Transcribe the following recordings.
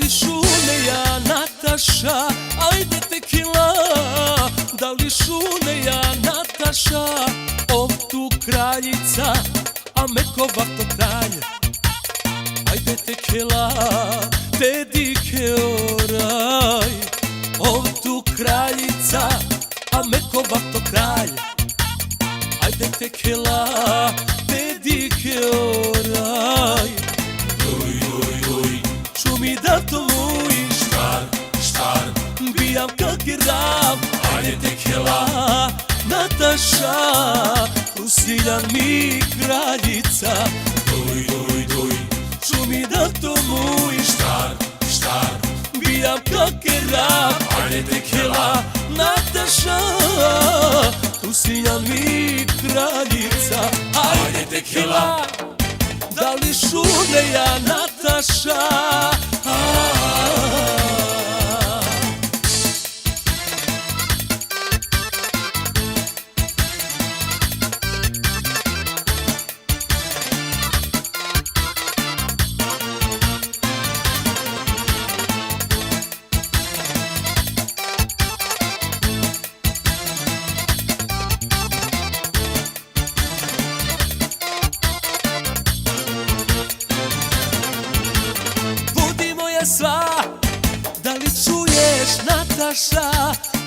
li šune ja Nataša, ajde tekila. Da li šune ja Nataša, tu kraljica, a mekova to kralj. Ajde tekila, te dike oraj. Tu kraljica, a mekova to kralj. Ajde tekila, te dike oraj. Čumi da to moj štar, bijam kak je rav. Ajde tekila, Nataša, Rusiljan mi kraljica. Čumi da to moj štar, bijam kak je rav. Ajde tekila, Nataša, Rusiljan mi kraljica. Ajde tekila, da li šune ja Nataša. Sva, da li čuješ Nataša,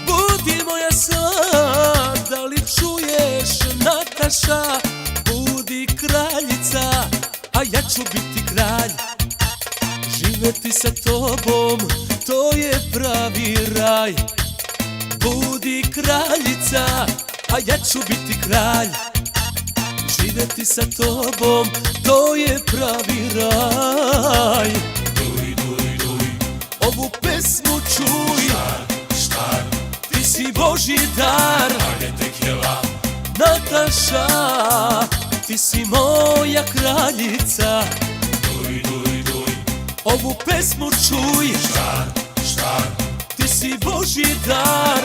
budi moja sva, da li čuješ Nataša, budi kraljica, a ja ću biti kralj. Živeti sa tobom, to je pravi raj. Budi kraljica, a ja ću biti kralj. Živeti sa tobom, to je pravi raj. Ovu pesmu čuj, ti si Božji dar. Nataša, ti si moja kraljica. Ovu pesmu čuj, ti si Božji dar.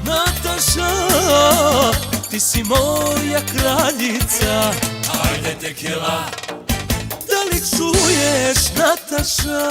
Nataša, ti si moja kraljica. Ajde tekila, da li čuješ Nataša?